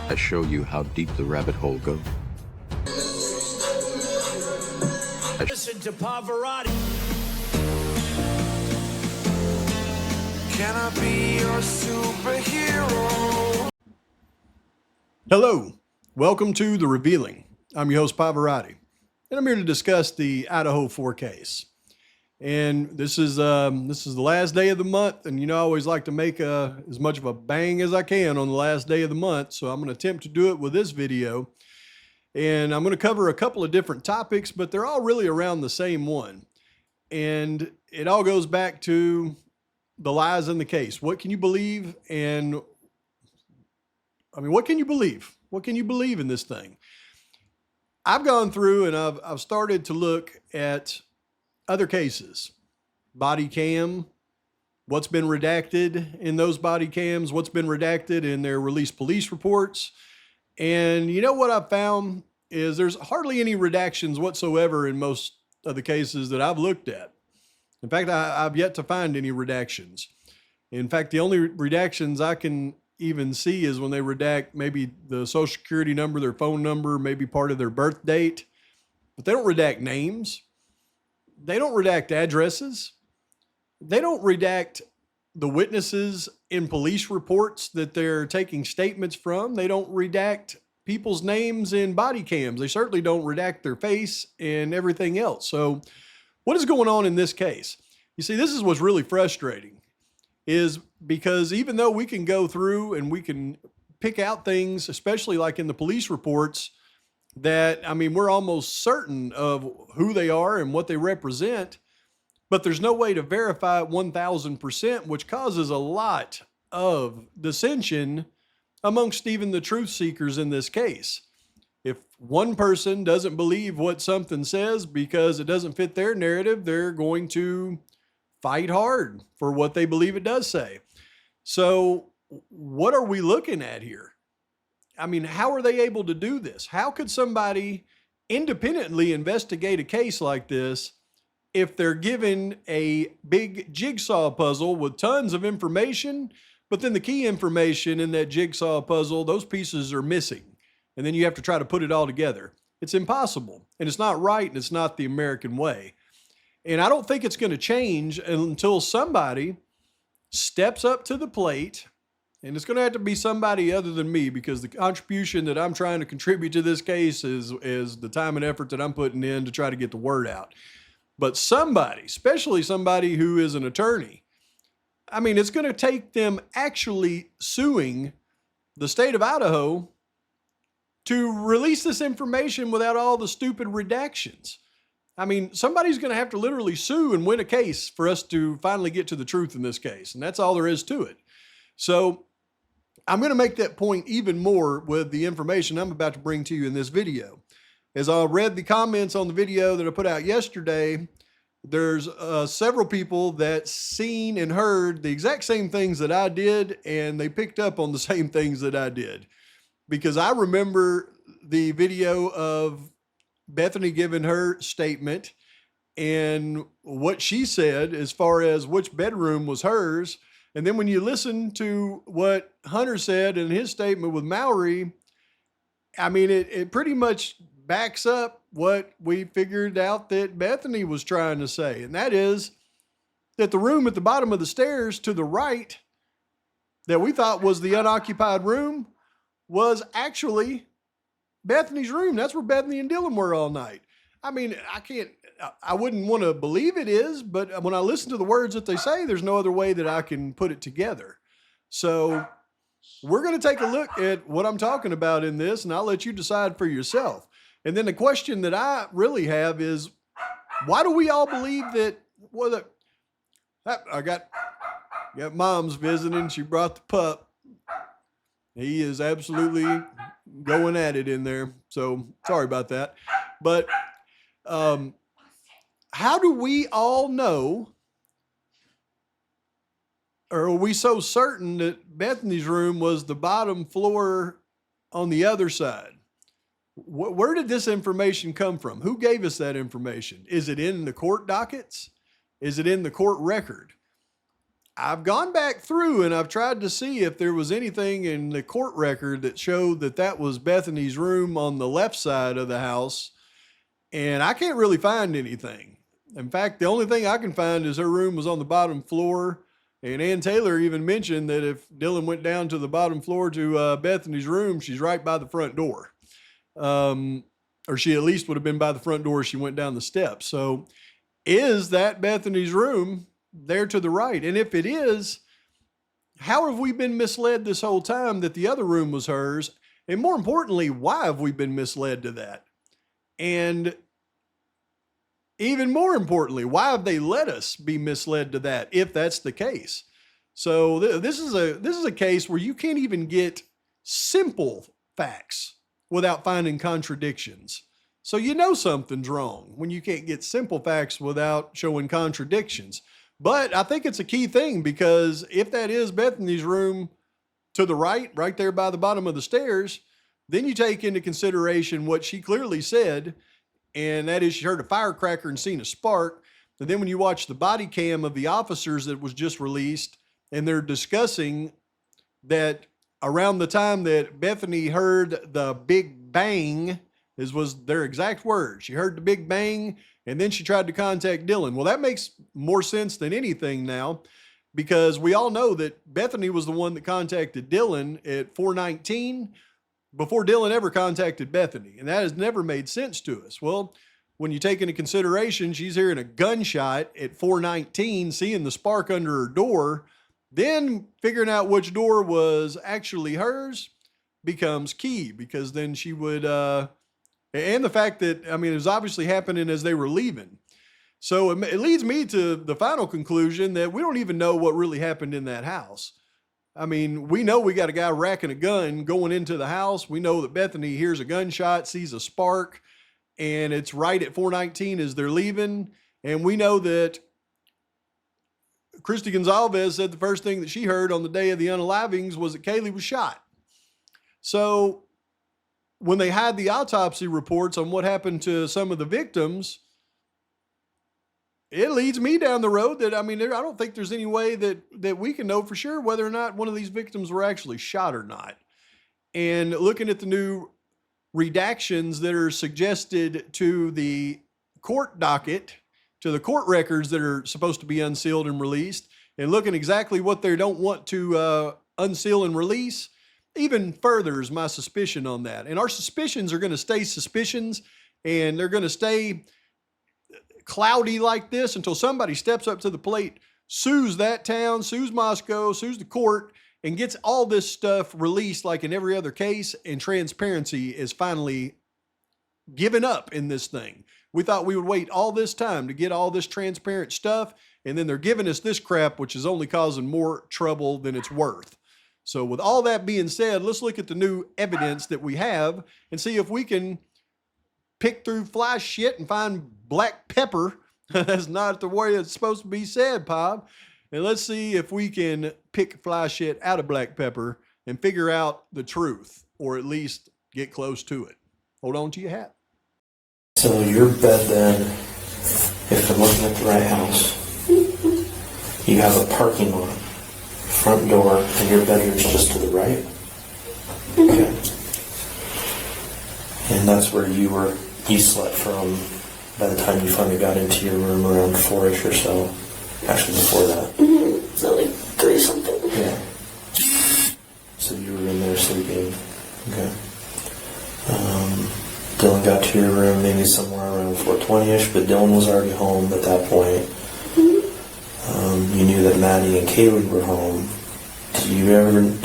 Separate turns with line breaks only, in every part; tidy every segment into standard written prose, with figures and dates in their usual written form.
I show you how deep the rabbit hole goes.
Listen to Pavarotti.
Can I be your superhero?
Hello, welcome to The Revealing. I'm your host, Pavarotti, and I'm here to discuss the Idaho 4 case. And this is the last day of the month, and I always like to make as much of a bang as I can on the last day of the month, so I'm going to attempt to do it with this video. And I'm going to cover a couple of different topics, but they're all really around the same one. And it all goes back to the lies in the case. What can you believe? And what can you believe? What can you believe in this thing? I've gone through and I've started to look at other cases, body cam, what's been redacted in those body cams, what's been redacted in their released police reports. And what I've found is there's hardly any redactions whatsoever in most of the cases that I've looked at. In fact, I've yet to find any redactions. In fact, the only redactions I can even see is when they redact maybe the social security number, their phone number, maybe part of their birth date, but they don't redact names. They don't redact addresses. They don't redact the witnesses in police reports that they're taking statements from. They don't redact people's names in body cams. They certainly don't redact their face and everything else. So what is going on in this case? You see, this is what's really frustrating, is because even though we can go through and we can pick out things, especially like in the police reports, that, we're almost certain of who they are and what they represent, but there's no way to verify it 1000%, which causes a lot of dissension amongst even the truth seekers in this case. If one person doesn't believe what something says because it doesn't fit their narrative, they're going to fight hard for what they believe it does say. So what are we looking at here? How are they able to do this? How could somebody independently investigate a case like this if they're given a big jigsaw puzzle with tons of information, but then the key information in that jigsaw puzzle, those pieces are missing, and then you have to try to put it all together? It's impossible, and it's not right, and it's not the American way. And I don't think it's going to change until somebody steps up to the plate. And it's going to have to be somebody other than me, because the contribution that I'm trying to contribute to this case is the time and effort that I'm putting in to try to get the word out. But somebody, especially somebody who is an attorney, it's going to take them actually suing the state of Idaho to release this information without all the stupid redactions. Somebody's going to have to literally sue and win a case for us to finally get to the truth in this case. And that's all there is to it. So I'm going to make that point even more with the information I'm about to bring to you in this video. As I read the comments on the video that I put out yesterday, there's several people that seen and heard the exact same things that I did, and they picked up on the same things that I did. Because I remember the video of Bethany giving her statement and what she said as far as which bedroom was hers. And then when you listen to what Hunter said in his statement with Mallory, it pretty much backs up what we figured out that Bethany was trying to say. And that is that the room at the bottom of the stairs to the right that we thought was the unoccupied room was actually Bethany's room. That's where Bethany and Dylan were all night. I wouldn't want to believe it is, but when I listen to the words that they say, there's no other way that I can put it together. So we're going to take a look at what I'm talking about in this, and I'll let you decide for yourself. And then the question that I really have is, why do we all believe that? I got mom's visiting. She brought the pup. He is absolutely going at it in there. So sorry about that. But how do we all know, or are we so certain that Bethany's room was the bottom floor on the other side? Where did this information come from? Who gave us that information? Is it in the court dockets? Is it in the court record? I've gone back through and I've tried to see if there was anything in the court record that showed that that was Bethany's room on the left side of the house. And I can't really find anything. In fact, the only thing I can find is her room was on the bottom floor. And Ann Taylor even mentioned that if Dylan went down to the bottom floor to Bethany's room, she's right by the front door. Or she at least would have been by the front door as she went down the steps. So is that Bethany's room there to the right? And if it is, how have we been misled this whole time that the other room was hers? And more importantly, why have we been misled to that? And even more importantly, why have they let us be misled to that if that's the case? So this is a case where you can't even get simple facts without finding contradictions. So you know something's wrong when you can't get simple facts without showing contradictions. But I think it's a key thing, because if that is Bethany's room to the right there by the bottom of the stairs, then you take into consideration what she clearly said, and that is she heard a firecracker and seen a spark. And then when you watch the body cam of the officers that was just released, and they're discussing that around the time that Bethany heard the big bang, was their exact words. She heard the big bang, and then she tried to contact Dylan. Well, that makes more sense than anything now, because we all know that Bethany was the one that contacted Dylan at 4:19 before Dylan ever contacted Bethany. And that has never made sense to us. Well, when you take into consideration she's hearing a gunshot at 4:19, seeing the spark under her door, then figuring out which door was actually hers becomes key, because then she would, and the fact that, I mean, it was obviously happening as they were leaving. So it leads me to the final conclusion that we don't even know what really happened in that house. I mean, we know we got a guy racking a gun going into the house. We know that Bethany hears a gunshot, sees a spark, and it's right at 4:19 as they're leaving. And we know that Christy Gonzalez said the first thing that she heard on the day of the unalivings was that Kaylee was shot. So when they had the autopsy reports on what happened to some of the victims, it leads me down the road that, I mean, I don't think there's any way that we can know for sure whether or not one of these victims were actually shot or not. And looking at the new redactions that are suggested to the court docket, to the court records that are supposed to be unsealed and released, and looking exactly what they don't want to unseal and release, even furthers my suspicion on that. And our suspicions are going to stay suspicions, and they're going to stay cloudy like this until somebody steps up to the plate, sues that town, sues Moscow, sues the court, and gets all this stuff released like in every other case, and transparency is finally given up in this thing. We thought we would wait all this time to get all this transparent stuff, and then they're giving us this crap, which is only causing more trouble than it's worth. So with all that being said, let's look at the new evidence that we have and see if we can pick through fly shit and find black pepper. That's not the way it's supposed to be said, Pop. And let's see if we can pick fly shit out of black pepper and figure out the truth, or at least get close to it. Hold on to your hat.
So your bed then, if I'm looking at the right house, you have a parking lot, front door, and your bedroom's just to the right? Okay. And that's where you slept from by the time you finally got into your room around 4-ish or so. Actually, before that.
Mm-hmm. So like 3-something.
Yeah. So you were in there sleeping. Okay. Dylan got to your room maybe somewhere around 4:20-ish, but Dylan was already home at that point. Mm-hmm. You knew that Maddie and Kaylee were home. Do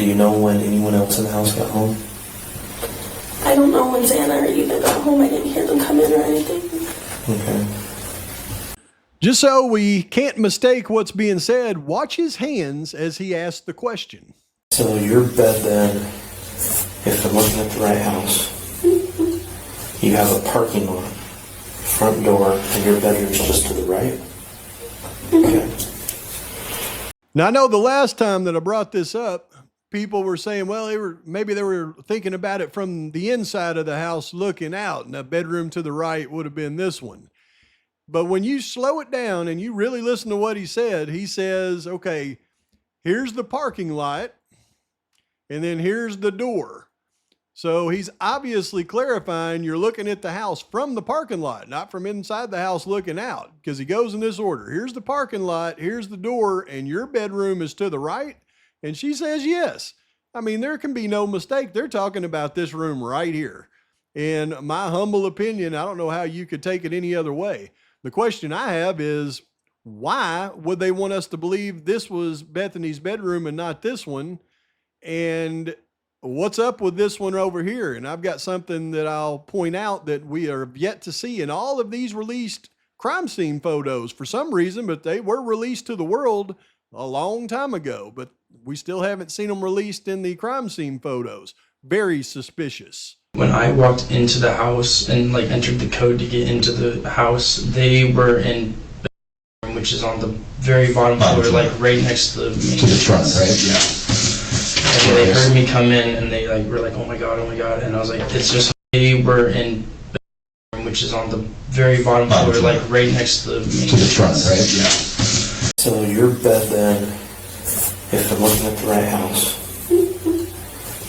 you know when anyone else in the house got home?
I don't know when Xana or Eva got home. I didn't hear them come in or anything.
Okay.
Just so we can't mistake what's being said, watch his hands as he asks the question.
So your bed then, if I'm looking at the right house, you have a parking lot, front door, and your bedroom's just to the right? Okay.
Now, I know the last time that I brought this up, people were saying, well, maybe they were thinking about it from the inside of the house looking out, and the bedroom to the right would have been this one. But when you slow it down and you really listen to what he said, he says, okay, here's the parking lot, and then here's the door. So he's obviously clarifying you're looking at the house from the parking lot, not from inside the house looking out, because he goes in this order. Here's the parking lot, here's the door, and your bedroom is to the right. And she says yes. I mean, there can be no mistake. They're talking about this room right here. In my humble opinion, I don't know how you could take it any other way. The question I have is, why would they want us to believe this was Bethany's bedroom and not this one? And what's up with this one over here? And I've got something that I'll point out that we are yet to see in all of these released crime scene photos for some reason, but they were released to the world a long time ago, but we still haven't seen them released in the crime scene photos. Very suspicious.
When I walked into the house and like entered the code to get into the house, they were in the room, which is on the very bottom floor, like right next to the main
front, right?
Yeah. And they heard me come in and they like were like, oh my god, and I was like, it's just they were in the room, which is on the very bottom floor, like right next to the main
front, right?
Yeah.
So your bed then, if I'm looking at the right house,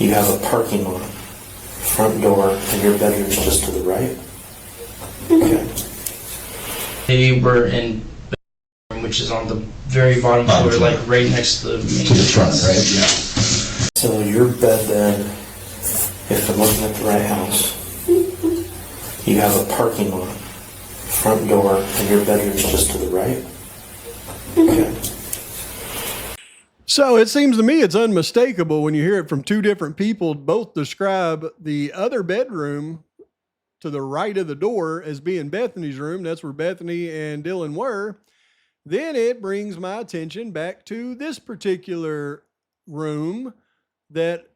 you have a parking lot, front door, and your bedroom's just to the right? Okay.
They were in the room, which is on the very bottom floor, like right next to the main
front, right? Yeah.
So your bed then, if I'm looking at the right house, you have a parking lot, front door, and your bedroom's just to the right? Okay.
So it seems to me it's unmistakable when you hear it from two different people. Both describe the other bedroom to the right of the door as being Bethany's room. That's where Bethany and Dylan were. Then it brings my attention back to this particular room that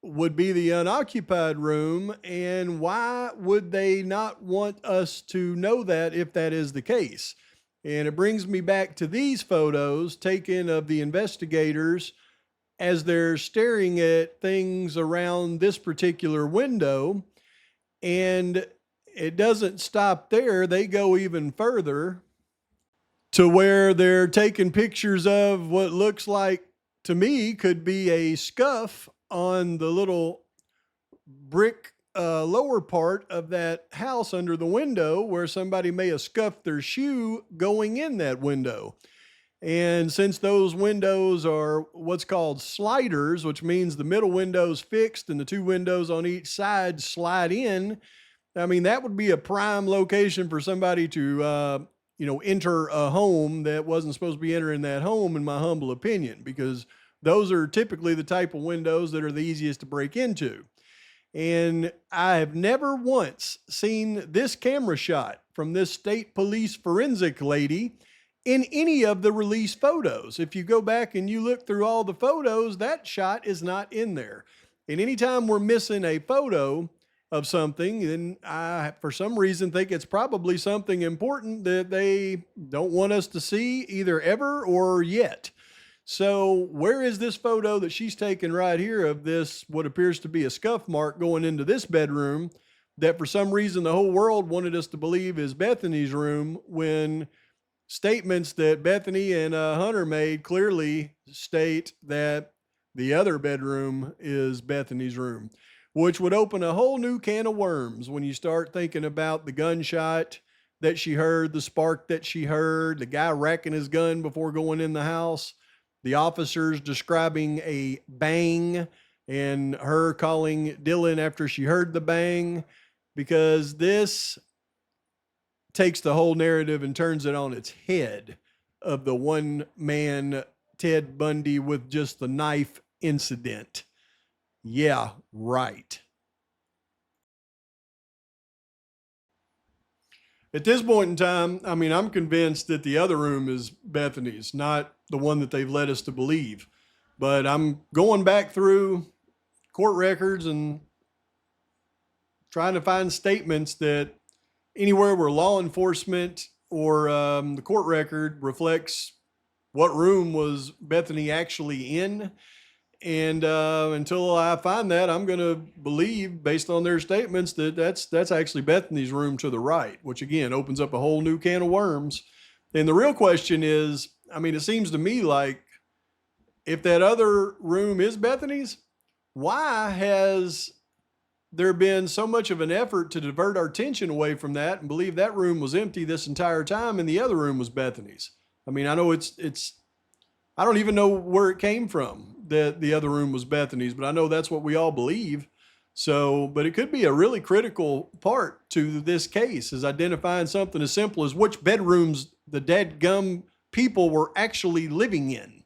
would be the unoccupied room. And why would they not want us to know that if that is the case? And it brings me back to these photos taken of the investigators as they're staring at things around this particular window. And it doesn't stop there. They go even further to where they're taking pictures of what looks like, to me, could be a scuff on the little brick lower part of that house under the window, where somebody may have scuffed their shoe going in that window. And since those windows are what's called sliders, which means the middle window's fixed and the two windows on each side slide in, I mean, that would be a prime location for somebody to, enter a home that wasn't supposed to be entering that home, in my humble opinion, because those are typically the type of windows that are the easiest to break into. And I have never once seen this camera shot from this state police forensic lady in any of the released photos. If you go back and you look through all the photos, that shot is not in there. And anytime we're missing a photo of something, then I, for some reason, think it's probably something important that they don't want us to see either ever or yet. So where is this photo that she's taken right here of this, what appears to be a scuff mark going into this bedroom that for some reason the whole world wanted us to believe is Bethany's room, when statements that Bethany and Hunter made clearly state that the other bedroom is Bethany's room, which would open a whole new can of worms when you start thinking about the gunshot that she heard, the spark that she heard, the guy racking his gun before going in the house, the officers describing a bang and her calling Dylan after she heard the bang, because this takes the whole narrative and turns it on its head of the one man Ted Bundy with just the knife incident. Yeah, right. At this point in time, I mean, I'm convinced that the other room is Bethany's, not the one that they've led us to believe. But I'm going back through court records and trying to find statements that anywhere where law enforcement or the court record reflects what room was Bethany actually in. And until I find that, I'm going to believe, based on their statements, that that's actually Bethany's room to the right, which again opens up a whole new can of worms. And the real question is, I mean, it seems to me like if that other room is Bethany's, why has there been so much of an effort to divert our attention away from that and believe that room was empty this entire time and the other room was Bethany's? I mean, I know I don't even know where it came from that the other room was Bethany's, but I know that's what we all believe. So, but it could be a really critical part to this case, is identifying something as simple as which bedrooms the dadgum people were actually living in.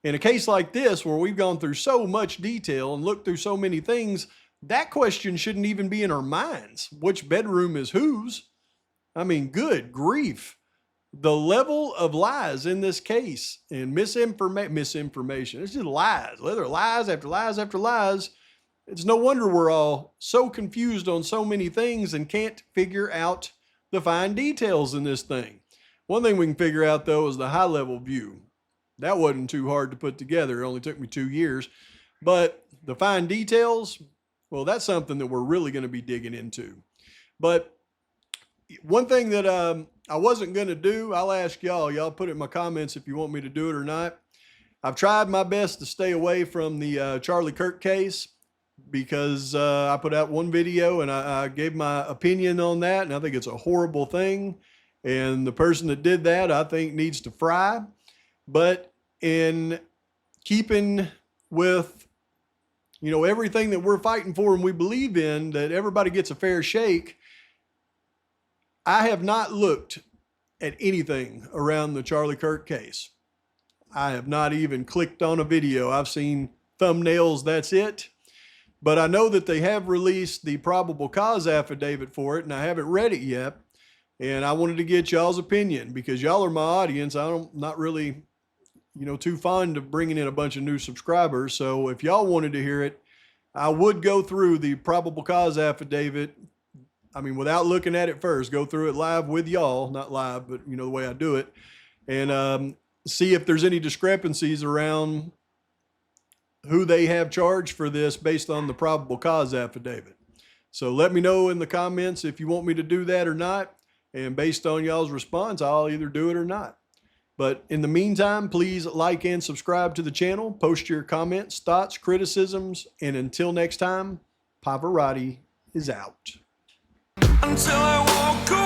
In a case like this, where we've gone through so much detail and looked through so many things, that question shouldn't even be in our minds. Which bedroom is whose? I mean, good grief. The level of lies in this case and misinformation, it's just lies, whether lies after lies after lies. It's no wonder we're all so confused on so many things and can't figure out the fine details in this thing. One thing we can figure out, though, is the high-level view. That wasn't too hard to put together. It only took me 2 years. But the fine details, well, that's something that we're really going to be digging into. But one thing that I wasn't going to do, I'll ask y'all. Y'all put it in my comments if you want me to do it or not. I've tried my best to stay away from the Charlie Kirk case, because I put out one video and I gave my opinion on that, and I think it's a horrible thing. And the person that did that, I think, needs to fry. But in keeping with, everything that we're fighting for and we believe in, that everybody gets a fair shake, I have not looked at anything around the Charlie Kirk case. I have not even clicked on a video. I've seen thumbnails, that's it. But I know that they have released the probable cause affidavit for it, and I haven't read it yet. And I wanted to get y'all's opinion, because y'all are my audience. I'm not really, too fond of bringing in a bunch of new subscribers. So if y'all wanted to hear it, I would go through the probable cause affidavit. I mean, without looking at it first, go through it live with y'all, not live, but the way I do it, and see if there's any discrepancies around who they have charged for this based on the probable cause affidavit. So let me know in the comments if you want me to do that or not. And based on y'all's response, I'll either do it or not. But in the meantime, please like and subscribe to the channel. Post your comments, thoughts, criticisms. And until next time, Pavarotti is out.
Until I walk away.